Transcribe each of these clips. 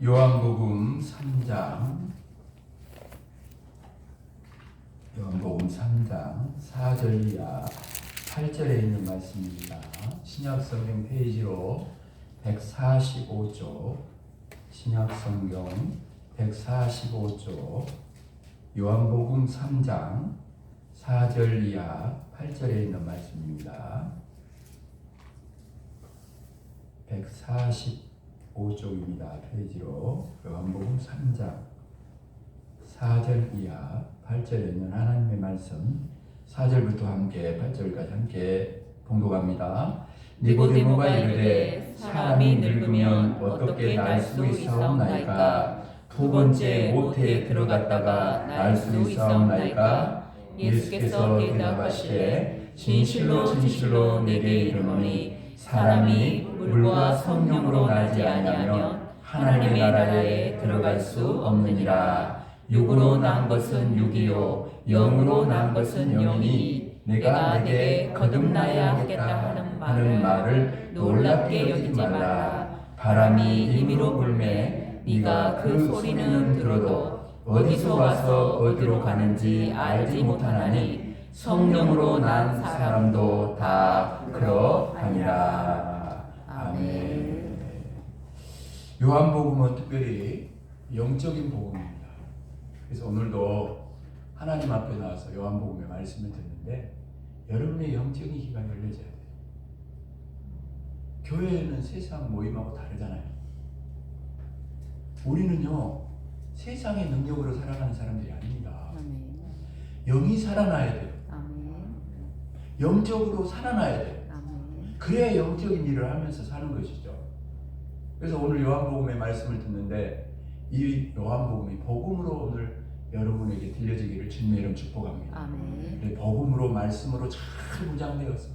요한복음 3장 4절 이하 8절에 있는 말씀입니다. 신약성경 페이지로 145쪽, 신약성경 145쪽, 요한복음 3장 4절 이하 8절에 있는 말씀입니다. 145쪽입니다. 페이지로 요한복음 3장 4절 이하 8절에 있는 하나님의 말씀, 4절부터 함께 8절까지 함께 봉독합니다. 니고데모가 이르되 사람이 늙으면 어떻게 날 수 있사옵나이까? 두 번째 모태에 들어갔다가 날 수 있사옵나이까? 예수께서 대답하시되 진실로 진실로 내게 이르노니 사람이 물과 성령으로 나지 아니하면 하나님의 나라에 들어갈 수 없느니라. 육으로 난 것은 육이요 영으로 난 것은 영이니 내가 내게 거듭나야 하겠다 하는 말을 놀랍게 여기지 말라. 바람이 임의로 불매 네가 그 소리는 들어도 어디서 와서 어디로 가는지 알지 못하나니 성령으로 난 사람도 다 그러하니라. 아멘. 요한복음은 특별히 영적인 복음입니다. 그래서 오늘도 하나님 앞에 나와서 요한복음의 말씀을 듣는데 여러분의 영적인 귀가 열려져야 돼요. 교회는 세상 모임하고 다르잖아요. 우리는요 세상의 능력으로 살아가는 사람들이 아닙니다. 영이 살아나야 돼요. 영적으로 살아나야 돼요. 그래야 영적인 일을 하면서 사는 것이죠. 그래서 오늘 요한복음의 말씀을 듣는데 이 요한복음이 복음으로 오늘 여러분에게 들려지기를 주님의 이름 축복합니다. 아멘. 복음으로 말씀으로 잘 무장되어서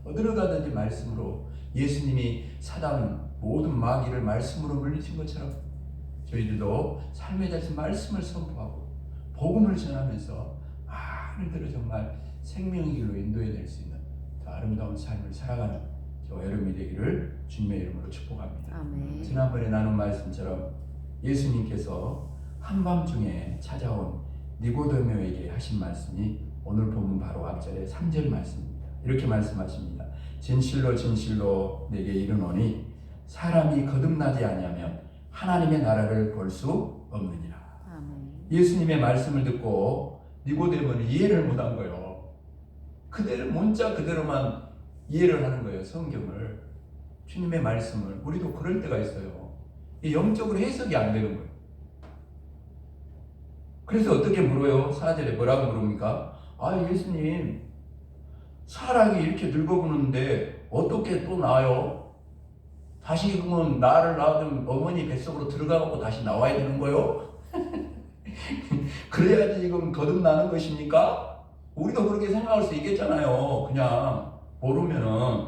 어디로 가든지 말씀으로 예수님이 사단 모든 마귀를 말씀으로 물리친 것처럼 저희들도 삶에 대해서 말씀을 선포하고 복음을 전하면서 많은 정말 생명의 길로 인도해낼 수 있는 더 아름다운 삶을 살아가는 저 여러분이 되기를 주님의 이름으로 축복합니다. 아멘. 지난번에 나눈 말씀처럼 예수님께서 한밤중에 찾아온 니고데모에게 하신 말씀이 오늘 본문 바로 앞절에 3절 말씀입니다. 이렇게 말씀하십니다. 진실로 진실로 내게 이르노니 사람이 거듭나지 아니하면 하나님의 나라를 볼 수 없느니라. 아멘. 예수님의 말씀을 듣고 니고데모는 이해를 못한 거예요. 그대로 문자 그대로만 이해를 하는 거예요. 성경을, 주님의 말씀을. 우리도 그럴 때가 있어요. 영적으로 해석이 안 되는 거예요. 그래서 어떻게 물어요? 4절에 뭐라고 물습니까? 예수님, 사람이 이렇게 늙어보는데 어떻게 또 나요? 다시 그러면 나를 낳은 어머니 뱃속으로 들어가고 다시 나와야 되는 거요? 그래야지 지금 거듭나는 것입니까? 우리도 그렇게 생각할 수 있겠잖아요. 그냥 모르면은.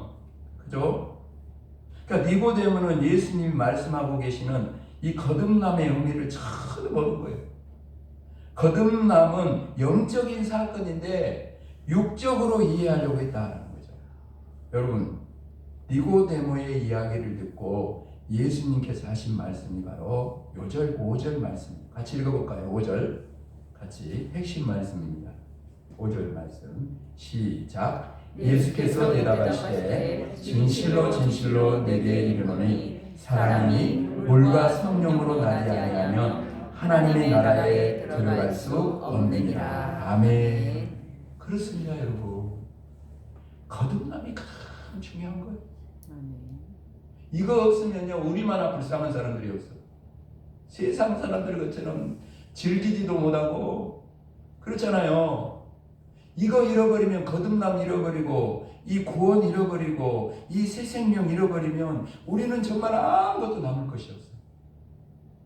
그죠? 그러니까 니고데모는 예수님이 말씀하고 계시는 이 거듭남의 의미를 처음 모르는 거예요. 거듭남은 영적인 사건인데 육적으로 이해하려고 했다는 거죠. 여러분, 니고데모의 이야기를 듣고 예수님께서 하신 말씀이 바로 요절 5절 말씀입니다. 같이 읽어볼까요? 5절 같이 핵심 말씀입니다. 5절 말씀 시작. 예수께서 대답하시되 진실로 진실로 내게 이르노니 사람이 물과 성령으로 나지 아니하면 하나님의 나라에 들어갈 수 없느니라. 아멘. 그렇습니다, 여러분. 거듭남이 가장 중요한 거예요. 이거 없으면요 우리만아 불쌍한 사람들이 없어. 세상 사람들 것처럼 즐기지도 못하고 그렇잖아요. 이거 잃어버리면 거듭남 잃어버리고 이 구원 잃어버리고 이 새 생명 잃어버리면 우리는 정말 아무것도 남을 것이 없어.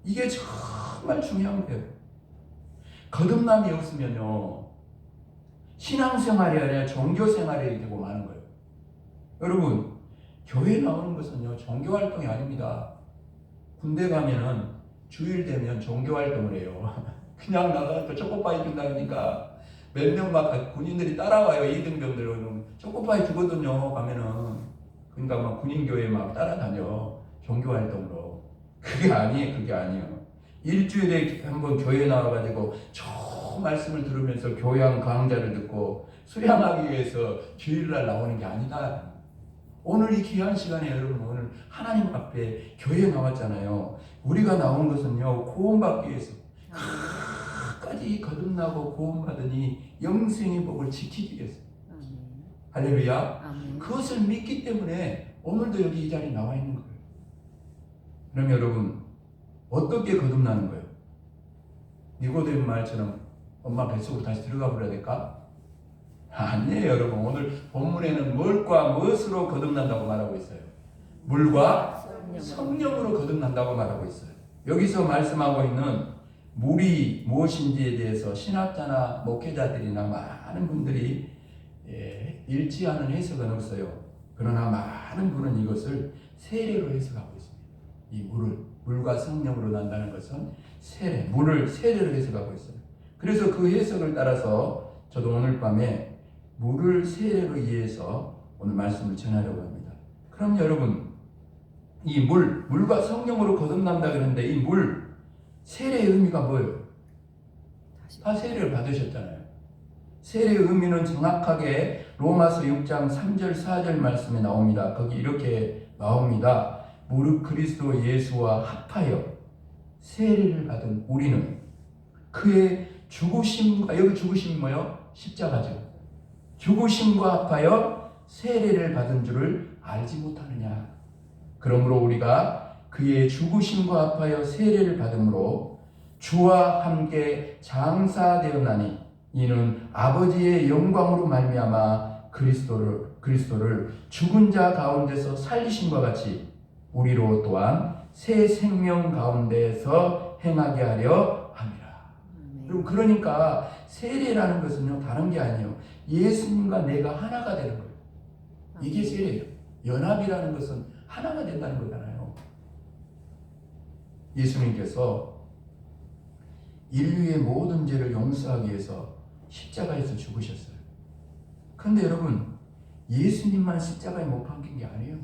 이게 정말 중요한 거예요. 거듭남이 없으면요 신앙생활이 아니라 종교생활이 되고 마는 거예요. 여러분, 교회 나오는 것은요 종교활동이 아닙니다. 군대 가면은 주일 되면 종교활동을 해요. 그냥 나가서 초코파이 준다 그러니까 몇 명 막 군인들이 따라와요. 이등병들은 초코파이 주거든요. 가면은 그러니까 막 군인교회 막 따라다녀 종교활동으로. 그게 아니에요. 그게 아니에요. 일주일에 한번 교회 나와가지고 저 말씀을 들으면서 교양 강좌를 듣고 수양하기 위해서 주일날 나오는 게 아니다. 오늘 이 귀한 시간에 여러분 오늘 하나님 앞에 교회에 나왔잖아요. 우리가 나온 것은요 구원받기 위해서 끝까지 거듭나고 구원받으니 영생의 복을 지키기 위해서. 할렐루야. 그것을 믿기 때문에 오늘도 여기 이 자리에 나와 있는 거예요. 그럼 여러분 어떻게 거듭나는 거예요? 니고데모 말처럼 엄마 뱃속으로 다시 들어가 버려야 될까? 아니에요. 여러분 오늘 본문에는 뭘과 무엇으로 거듭난다고 말하고 있어요? 물과 성령으로 거듭난다고 말하고 있어요. 여기서 말씀하고 있는 물이 무엇인지에 대해서 신학자나 목회자들이나 많은 분들이 일치하는 해석은 없어요. 그러나 많은 분은 이것을 세례로 해석하고 있습니다. 이 물과 성령으로 난다는 것은 물을 세례로 해석하고 있어요. 그래서 그 해석을 따라서 저도 오늘 밤에 물을 세례로 이해해서 오늘 말씀을 전하려고 합니다. 그럼 여러분 이 물과 성령으로 거듭난다 그러는데 이 세례의 의미가 뭐예요? 다 세례를 받으셨잖아요. 세례의 의미는 정확하게 로마서 6장 3절 4절 말씀에 나옵니다. 거기 이렇게 나옵니다. 무릇 그리스도 예수와 합하여 세례를 받은 우리는 그의 죽으심과, 여기 죽으심이 뭐예요? 십자가죠. 죽으심과 합하여 세례를 받은 줄을 알지 못하느냐. 그러므로 우리가 그의 죽으심과 합하여 세례를 받음으로 주와 함께 장사되었나니 이는 아버지의 영광으로 말미암아 그리스도를 죽은 자 가운데서 살리심과 같이 우리로 또한 새 생명 가운데서 행하게 하려 함이라. 여러분 그러니까 세례라는 것은요 다른 게 아니에요. 예수님과 내가 하나가 되는 거예요. 이게 세례예요. 연합이라는 것은 하나가 된다는 거잖아요. 예수님께서 인류의 모든 죄를 용서하기 위해서 십자가에서 죽으셨어요. 그런데 여러분 예수님만 십자가에 못 박힌 게 아니에요.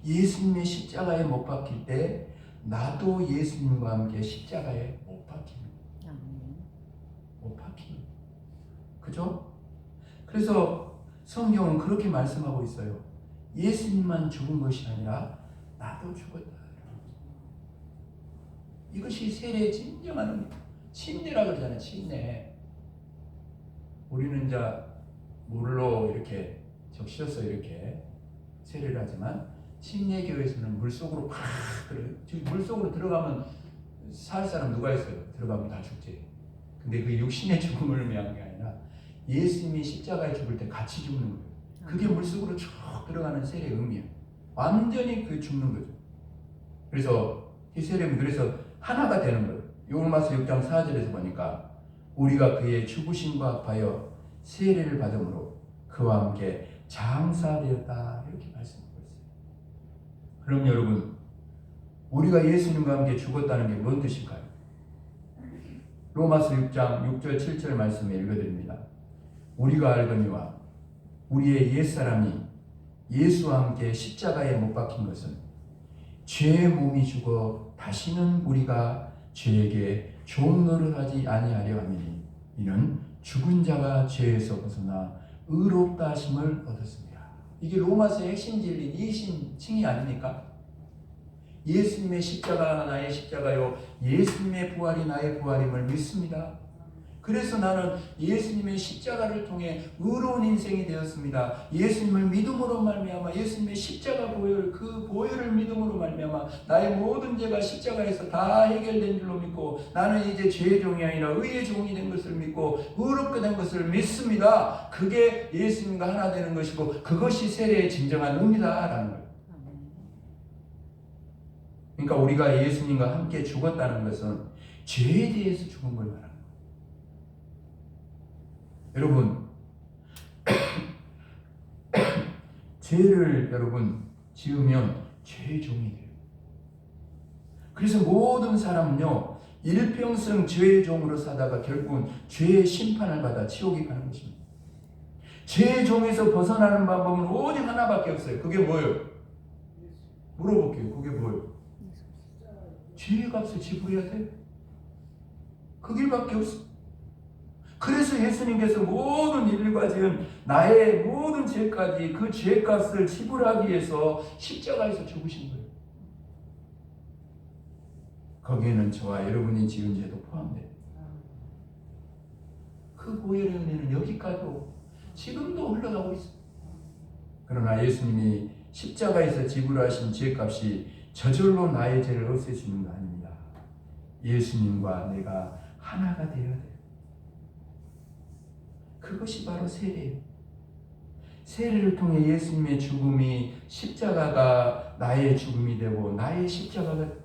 예수님의 십자가에 못 박힐 때 나도 예수님과 함께 십자가에 못 박힙니다. 못 박힙니다. 그죠? 그래서 성경은 그렇게 말씀하고 있어요. 예수님만 죽은 것이 아니라 나도 죽었다. 이것이 세례의 진정한 의미입니다. 침례라고 그러잖아요. 침례. 우리는 이제 물로 이렇게 적셔서 이렇게 세례를 하지만 침례교에서는 물속으로 팍 들어요. 물속으로 들어가면 살 사람 누가 있어요? 들어가면 다 죽지. 근데 그 육신의 죽음을 의미한 게 아니라 예수님이 십자가에 죽을 때 같이 죽는 거예요. 그게 물속으로 쭉 들어가는 세례의 의미예요. 완전히 그 죽는 거죠. 그래서 이 세례는 그래서 하나가 되는 거예요. 로마서 6장 4절에서 보니까 우리가 그의 죽으심과 합하여 세례를 받음으로 그와 함께 장사되었다 이렇게 말씀하고 있어요. 그럼 여러분 우리가 예수님과 함께 죽었다는 게 뭔 뜻일까요? 로마서 6장 6절 7절 말씀을 읽어드립니다. 우리가 알거니와 우리의 옛사람이 예수와 함께 십자가에 못 박힌 것은 죄의 몸이 죽어 다시는 우리가 죄에게 종노릇하지 아니하려 함이니 이는 죽은 자가 죄에서 벗어나 의롭다 하심을 얻었습니다. 이게 로마서의 핵심 진리 이심층이 아닙니까? 예수님의 십자가가 나의 십자가요 예수님의 부활이 나의 부활임을 믿습니다. 그래서 나는 예수님의 십자가를 통해 의로운 인생이 되었습니다. 예수님을 믿음으로 말미암아 예수님의 십자가 보혈 그 보혈을 믿음으로 말미암아 나의 모든 죄가 십자가에서 다 해결된 줄로 믿고 나는 이제 죄의 종이 아니라 의의 종이 된 것을 믿고 의롭게 된 것을 믿습니다. 그게 예수님과 하나 되는 것이고 그것이 세례의 진정한 의미다라는 거예요. 그러니까 우리가 예수님과 함께 죽었다는 것은 죄에 대해서 죽은 걸 말합니다. 여러분 죄를 여러분 지으면 죄의 종이 돼요. 그래서 모든 사람은요 일평생 죄의 종으로 사다가 결국은 죄의 심판을 받아 지옥에 가는 것입니다. 죄의 종에서 벗어나는 방법은 오직 하나밖에 없어요. 그게 뭐예요? 물어볼게요. 그게 뭐예요? 죄의 값을 지불해야 돼. 그 길밖에 없어. 그래서 예수님께서 모든 인류가 지은 나의 모든 죄까지 그 죄값을 지불하기 위해서 십자가에서 죽으신 거예요. 거기에는 저와 여러분이 지은 죄도 포함돼요. 그 보혈의 은혜는 여기까지도 지금도 흘러가고 있어요. 그러나 예수님이 십자가에서 지불하신 죄값이 저절로 나의 죄를 없애주는 거 아닙니다. 예수님과 내가 하나가 되어야 돼요. 그것이 바로 세례예요. 세례를 통해 예수님의 죽음이 십자가가 나의 죽음이 되고 나의 십자가가 되고,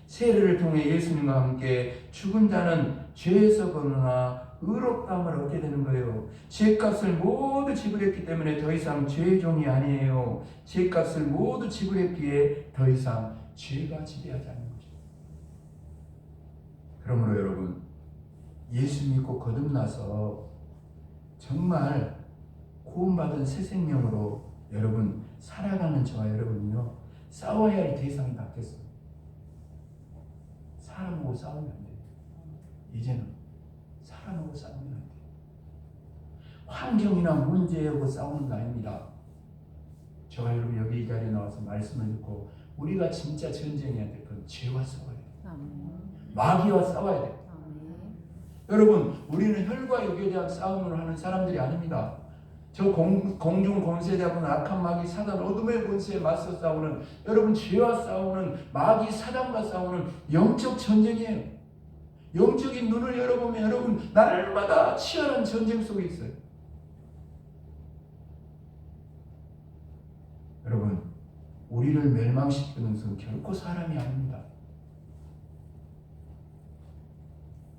세례를 통해 예수님과 함께 죽은 자는 죄에서 벗어나 의롭다함을 얻게 되는 거예요. 죄값을 모두 지불했기 때문에 더 이상 죄의 종이 아니에요. 죄값을 모두 지불했기에 더 이상 죄가 지배하지 않는 거죠. 그러므로 여러분, 예수 믿고 거듭나서 정말 구원받은 새 생명으로 여러분 살아가는 저와 여러분은요, 싸워야 할 대상이 바뀌었어요. 사람하고 싸우면 안 돼요. 이제는 사람하고 싸우면 안 돼요. 환경이나 문제하고 싸우는 거 아닙니다. 저와 여러분 여기 이 자리에 나와서 말씀을 듣고 우리가 진짜 전쟁해야 될 건 죄와 싸워야 돼요. 마귀와 싸워야 돼요. 여러분, 우리는 혈과 육에 대한 싸움을 하는 사람들이 아닙니다. 저 공중 권세자분 악한 마귀 사단 어둠의 권세에 맞서 싸우는, 여러분 죄와 싸우는, 마귀 사단과 싸우는 영적 전쟁이에요. 영적인 눈을 열어보면 여러분 날마다 치열한 전쟁 속에 있어요. 여러분, 우리를 멸망시키는 것은 결코 사람이 아닙니다.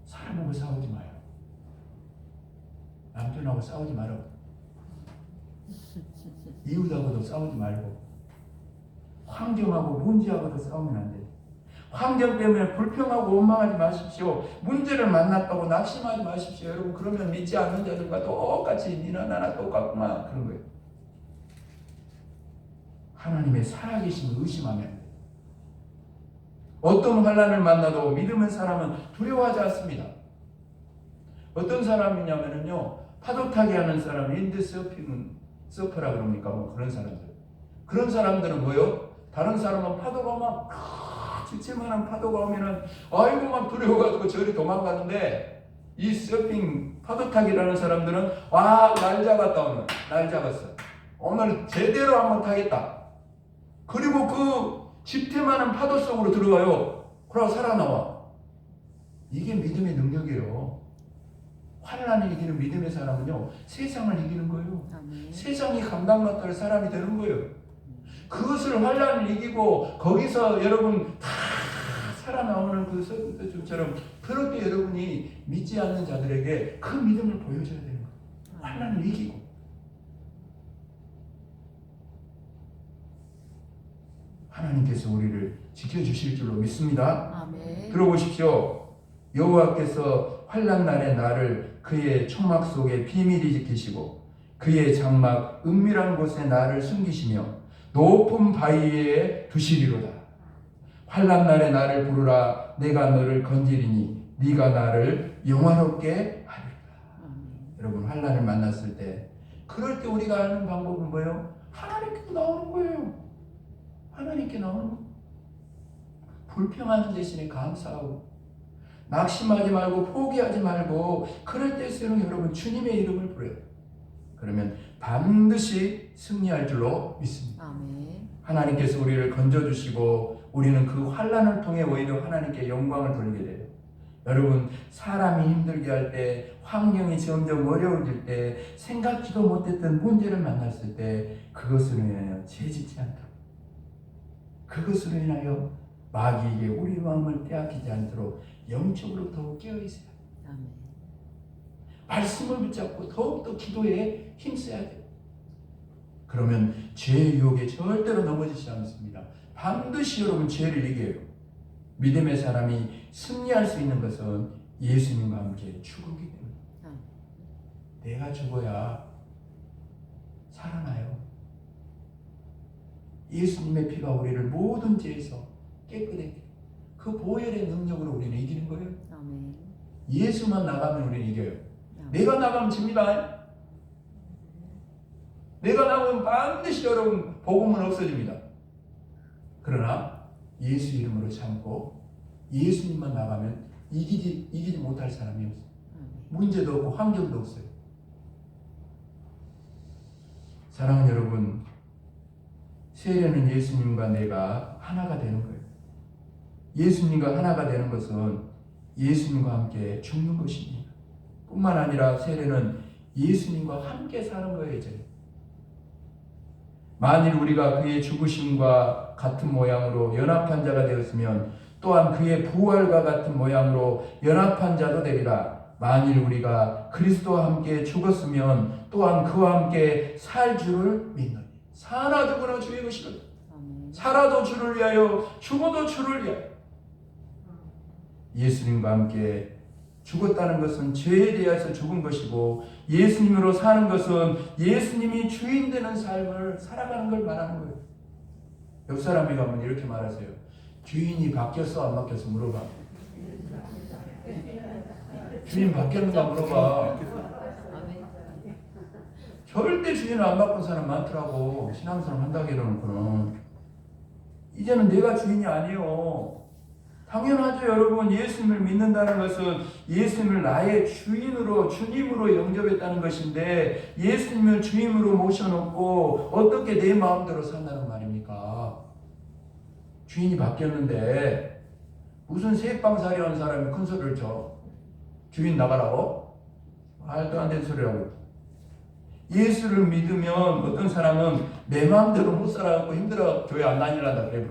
사람하고 싸우지 마요. 남편하고 싸우지 말고, 이웃하고도 싸우지 말고, 환경하고 문제하고도 싸우면 안 돼요. 환경 때문에 불평하고 원망하지 마십시오. 문제를 만났다고 낙심하지 마십시오. 여러분, 그러면 믿지 않는 자들과 똑같이 니나 나나 똑같구나 그런 거예요. 하나님의 살아계심을 의심하면 안 돼요. 어떤 환난을 만나도 믿음의 사람은 두려워하지 않습니다. 어떤 사람이냐면요, 파도 타기 하는 사람, 윈드 서퍼라 그럽니까? 뭐 그런 사람들. 그런 사람들은 뭐요? 다른 사람은 파도가 막 지칠만한 파도가 오면은 아이고 막 두려워가지고 저리 도망가는데, 이 서핑 파도 타기라는 사람들은 와, 날 잡았다. 오늘 날 잡았어. 오늘 제대로 한번 타겠다. 그리고 그 집태만한 파도 속으로 들어가요. 그러고 살아나와. 이게 믿음의 능력이에요. 환난을 이기는 믿음의 사람은요, 세상을 이기는 거예요. 세상이 감당 못할 사람이 되는 거예요. 그것을 환난을 이기고 거기서 여러분 다 살아나오는 그 서기처럼 그렇게 여러분이 믿지 않는 자들에게 그 믿음을 보여줘야 되는 거예요. 환난을 이기고. 하나님께서 우리를 지켜주실 줄로 믿습니다. 아멘. 들어보십시오. 여호와께서 환난 날에 나를 그의 초막 속에 비밀히 지키시고 그의 장막 은밀한 곳에 나를 숨기시며 높은 바위에 두시리로다. 환난 날에 나를 부르라. 내가 너를 건지리니 네가 나를 영화롭게 하리라. 여러분, 환난을 만났을 때, 그럴 때 우리가 하는 방법은 뭐예요? 하나님께 나오는 거예요. 하나님께 나오는 거. 불평하는 대신에 감사하고, 낙심하지 말고 포기하지 말고, 그럴 때일수록 여러분 주님의 이름을 부르요. 그러면 반드시 승리할 줄로 믿습니다. 아멘. 하나님께서 우리를 건져주시고 우리는 그 환난을 통해 오히려 하나님께 영광을 돌리게 돼요. 여러분, 사람이 힘들게 할 때, 환경이 점점 어려워질 때, 생각지도 못했던 문제를 만났을 때, 그것으로 인하여 죄짓지 않다. 그것으로 인하여 마귀에게 우리 마음을 빼앗기지 않도록 영적으로 더욱 깨어있어야 합니다. 아멘. 말씀을 붙잡고 더욱더 기도에 힘써야 돼요. 그러면 죄의 유혹에 절대로 넘어지지 않습니다. 반드시 여러분 죄를 이겨요. 믿음의 사람이 승리할 수 있는 것은 예수님과 함께 죽었기 때문입니다. 내가 죽어야 살아나요. 예수님의 피가 우리를 모든 죄에서 깨끗하게 그 보혈의 능력으로 우리는 이기는 거예요. 아멘. 예수만 나가면 우리는 이겨요. 아멘. 내가 나가면 집니다. 내가 나가면 반드시 여러분 복음은 없어집니다. 그러나 예수 이름으로 참고 예수님만 나가면 이기지 못할 사람이 없어요. 문제도 없고 환경도 없어요. 사랑하는 여러분, 세례는 예수님과 내가 하나가 되는 거예요. 예수님과 하나가 되는 것은 예수님과 함께 죽는 것입니다. 뿐만 아니라 세례는 예수님과 함께 사는 거예요. 이제. 만일 우리가 그의 죽으심과 같은 모양으로 연합한 자가 되었으면 또한 그의 부활과 같은 모양으로 연합한 자도 되리라. 만일 우리가 그리스도와 함께 죽었으면 또한 그와 함께 살 줄을 믿노니. 사나 죽으나 주의 것이거든. 살아도 주를 위하여 죽어도 주를 위하여. 예수님과 함께 죽었다는 것은 죄에 대해서 죽은 것이고 예수님으로 사는 것은 예수님이 주인 되는 삶을 살아가는 걸 말하는 거예요. 옆 사람이 가면 이렇게 말하세요. 주인이 바뀌었어 안 바뀌었어 물어봐. 주인 바뀌었는가 물어봐. 절대 주인을 안 바꾼 사람 많더라고. 신앙생활 한다고 이러놓고는. 이제는 내가 주인이 아니에요. 당연하죠. 여러분, 예수님을 믿는다는 것은 예수님을 나의 주인으로 주님으로 영접했다는 것인데 예수님을 주임으로 모셔놓고 어떻게 내 마음대로 산다는 말입니까? 주인이 바뀌었는데 무슨 새빵살이 하는 사람이 큰 소리를 쳐. 주인 나가라고? 말도 안 되는 소리라고. 예수를 믿으면 어떤 사람은 내 마음대로 못 살아갖고 힘들어 교회 안 다니란다 그래.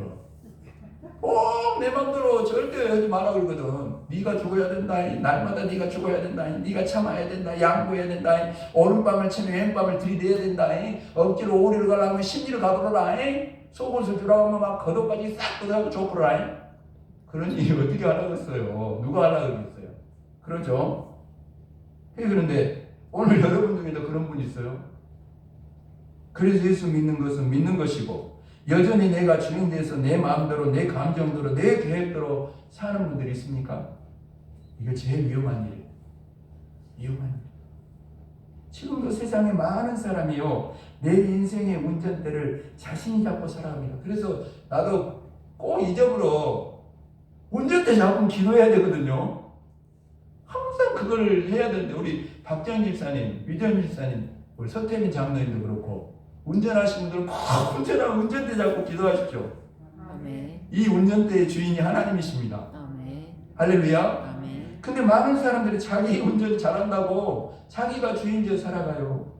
꼭 내 마음대로 절대 하지 마라 그러거든. 네가 죽어야 된다. 날마다 네가 죽어야 된다. 네가 참아야 된다. 양보해야 된다. 오른밤을 치면 왼밤을 들이대야 된다. 억지로 오리를 가려면 심리를 가버려라. 속옷을 주라고 하면 막 겉옷까지 싹 뜯어가고 좁혀라. 그러니 어떻게 하라겠어요. 누가 하라겠어요. 그렇죠? 그런데 오늘 여러분 중에도 그런 분 있어요. 그래서 예수 믿는 것은 믿는 것이고 여전히 내가 주인 돼서 내 마음대로 내 감정대로 내 계획대로 사는 분들이 있습니까? 이거 제일 위험한 일이에요. 위험한 일. 지금도 세상에 많은 사람이요 내 인생의 운전대를 자신이 잡고 살아갑니다. 그래서 나도 꼭 잊어버려. 운전대 잡으면 기도해야 되거든요. 항상 그걸 해야 되는데 우리 박정 집사님, 위전 집사님, 우리 서태민 장로님도 그렇고 운전하시는 분들은 꼭 운전대 잡고 기도하십시오. 아멘. 이 운전대의 주인이 하나님이십니다. 아멘. 할렐루야. 아멘. 근데 많은 사람들이 자기 운전 잘한다고 자기가 주인되어 살아가요.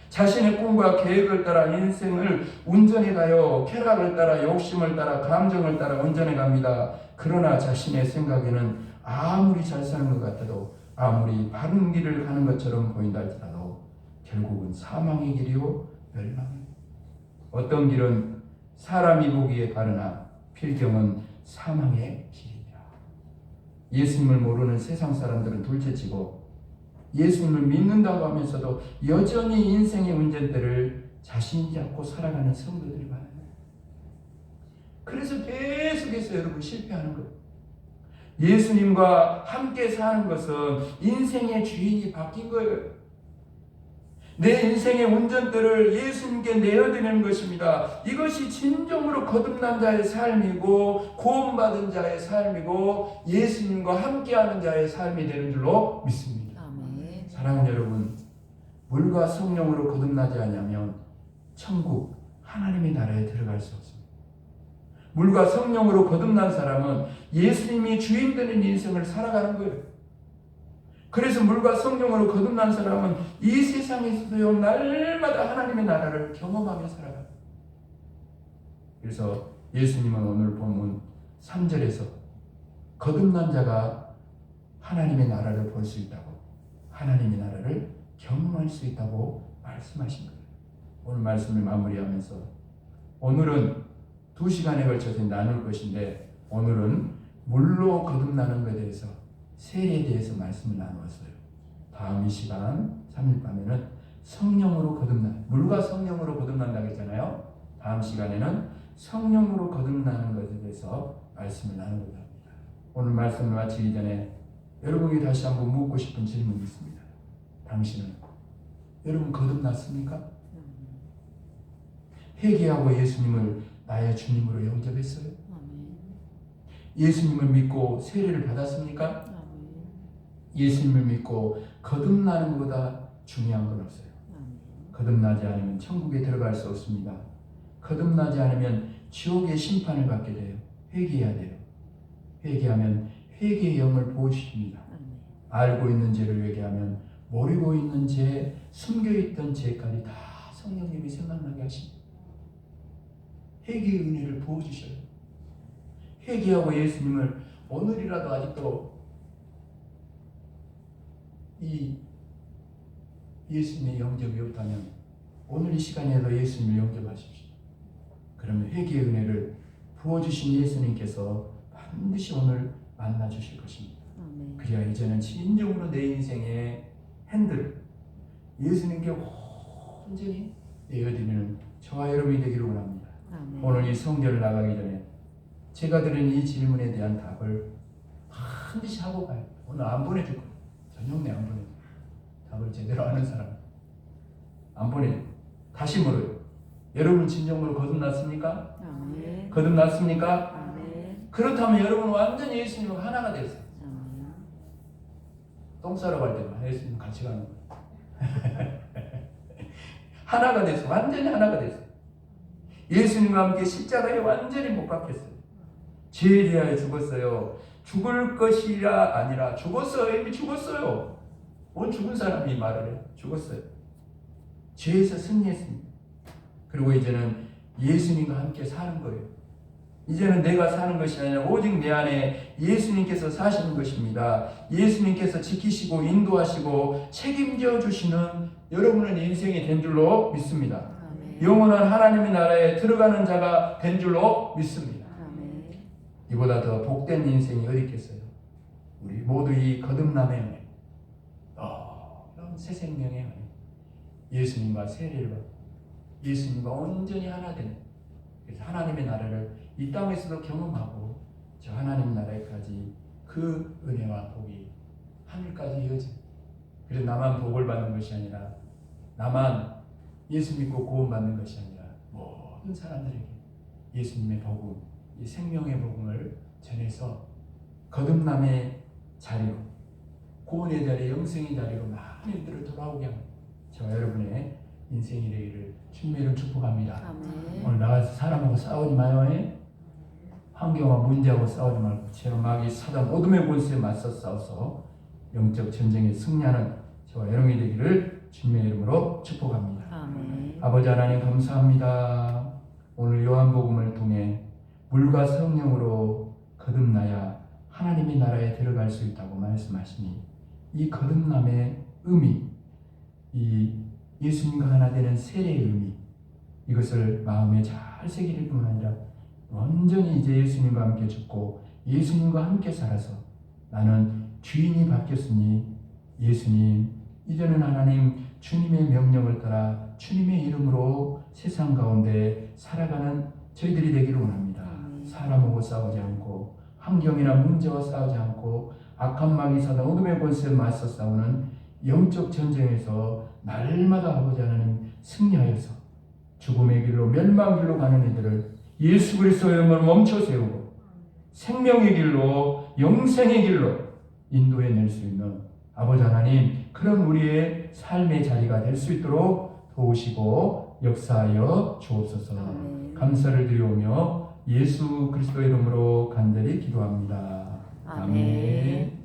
자신의 꿈과 계획을 따라 인생을 운전해가요. 쾌락을 따라 욕심을 따라 감정을 따라 운전해갑니다. 그러나 자신의 생각에는 아무리 잘 사는 것 같아도 아무리 바른 길을 가는 것처럼 보인다 할지라도 결국은 사망의 길이요 멸망의 길. 어떤 길은 사람이 보기에 바르나 필경은 사망의 길이니라. 예수님을 모르는 세상 사람들은 둘째치고 예수님을 믿는다고 하면서도 여전히 인생의 운전대를 자신이 잡고 살아가는 성도들이 많아요. 그래서 계속해서 여러분 실패하는 거예요. 예수님과 함께 사는 것은 인생의 주인이 바뀐 거예요. 내 인생의 운전대를 예수님께 내어드리는 것입니다. 이것이 진정으로 거듭난 자의 삶이고 구원받은 자의 삶이고 예수님과 함께하는 자의 삶이 되는 줄로 믿습니다. 아멘. 사랑하는 여러분, 물과 성령으로 거듭나지 않으면 천국 하나님의 나라에 들어갈 수 없습니다. 물과 성령으로 거듭난 사람은 예수님이 주인 되는 인생을 살아가는 거예요. 그래서 물과 성령으로 거듭난 사람은 이 세상에서도 날마다 하나님의 나라를 경험하며 살아가요. 그래서 예수님은 오늘 본문 3절에서 거듭난 자가 하나님의 나라를 볼 수 있다고, 하나님의 나라를 경험할 수 있다고 말씀하신 거예요. 오늘 말씀을 마무리하면서 오늘은 2시간에 걸쳐서 나눌 것인데 오늘은 물로 거듭나는 것에 대해서 세례에 대해서 말씀을 나누었어요. 다음 이 시간 3일 밤에는 성령으로 거듭나 물과 성령으로 거듭난다고 했잖아요. 다음 시간에는 성령으로 거듭나는 것에 대해서 말씀을 나누고자 합니다. 오늘 말씀을 마치기 전에 여러분에게 다시 한번 묻고 싶은 질문이 있습니다. 당신은 여러분 거듭났습니까? 회개하고 예수님을 나의 주님으로 영접했어요? 예수님을 믿고 세례를 받았습니까? 예수님을 믿고 거듭나는 것보다 중요한 건 없어요. 거듭나지 않으면 천국에 들어갈 수 없습니다. 거듭나지 않으면 지옥의 심판을 받게 돼요. 회개해야 돼요. 회개하면 회개의 영을 부어주십니다. 알고 있는 죄를 회개하면 모르고 있는 죄, 숨겨있던 죄까지 다 성령님이 생각나게 하십니다. 회개의 은혜를 부어주셔요. 회개하고 예수님을 오늘이라도 아직도 이 예수님의 영접이 없다면 오늘 이 시간에도 예수님을 영접하십시오. 그러면 회개의 은혜를 부어주신 예수님께서 반드시 오늘 만나주실 것입니다. 그래야 이제는 진정으로 내 인생의 핸들 예수님께 온전히 내어드리는 저와 여러분이 되기를 원합니다. 오늘 이 성전을 나가기 전에 제가 드린 이 질문에 대한 답을 반드시 하고 가요. 오늘 안 보내줄 거예요. 저녁내 안 보내줄 거예요. 답을 제대로 아는 사람 안 보내줄 거예요. 다시 물어요. 여러분 진정으로 거듭났습니까? 아멘. 거듭났습니까? 아멘. 그렇다면 여러분 완전히 예수님과 하나가 됐어요. 똥 싸러 갈 때만 예수님 같이 가는 거예요. 하나가 됐어요. 완전히 하나가 됐어요. 예수님과 함께 십자가에 완전히 못 박혔어요. 죄에 대하여 죽었어요. 죽을 것이라 아니라 죽었어요. 이미 죽었어요. 온 죽은 사람이 말을 해요. 죽었어요. 죄에서 승리했습니다. 그리고 이제는 예수님과 함께 사는 거예요. 이제는 내가 사는 것이 아니라 오직 내 안에 예수님께서 사시는 것입니다. 예수님께서 지키시고 인도하시고 책임져 주시는 여러분의 인생이 된 줄로 믿습니다. 아멘. 영원한 하나님의 나라에 들어가는 자가 된 줄로 믿습니다. 아멘. 이보다 더 복된 인생이 어디 있겠어요? 우리 모두 이 거듭남의 은혜, 그럼 새 생명의 은혜, 예수님과 세례를 받고 예수님과 온전히 하나 되는, 그래서 하나님의 나라를 이 땅에서도 경험하고 저 하나님 나라에까지 그 은혜와 복이 하늘까지 이어져. 그래서 나만 복을 받는 것이 아니라 나만 예수 믿고 구원받는 것이 아니라 모든 사람들에게 예수님의 복음, 이 생명의 복음을 전해서 거듭남의 자리로, 구원의 자리, 영생의 자리로 많은 이들을 돌아오게 합니다. 저와 여러분의 인생이 되기를 주님의 이름 축복합니다. 아멘. 오늘 나가서 사람하고 싸우지 마요. 환경과 문제하고 싸우지 말고 죄와 마귀 사단 어둠의 권세에 맞서 싸워서 영적 전쟁에 승리하는 저와 여러분이 되기를 주님의 이름으로 축복합니다. 아멘. 아버지 하나님 감사합니다. 오늘 요한복음을 통해 물과 성령으로 거듭나야 하나님의 나라에 들어갈 수 있다고 말씀하시니 이 거듭남의 의미, 이 예수님과 하나 되는 세례의 의미, 이것을 마음에 잘 새기를 뿐만 아니라 완전히 이제 예수님과 함께 죽고 예수님과 함께 살아서 나는 주인이 바뀌었으니 예수님 이제는 하나님 주님의 명령을 따라 주님의 이름으로 세상 가운데 살아가는 저희들이 되기를 원합니다. 사람하고 싸우지 않고 환경이나 문제와 싸우지 않고 악한 마귀 사단 어둠의 권세에 맞서 싸우는 영적 전쟁에서 날마다 아버지 하나님 승리하여서 죽음의 길로 멸망 길로 가는 이들을 예수 그리스도의 이름으로 멈춰 세우고 생명의 길로 영생의 길로 인도해 낼 수 있는 아버지 하나님 그런 우리의 삶의 자리가 될 수 있도록 도우시고 역사하여 주옵소서. 감사를 드리오며 예수 그리스도의 이름으로 간절히 기도합니다. 아멘.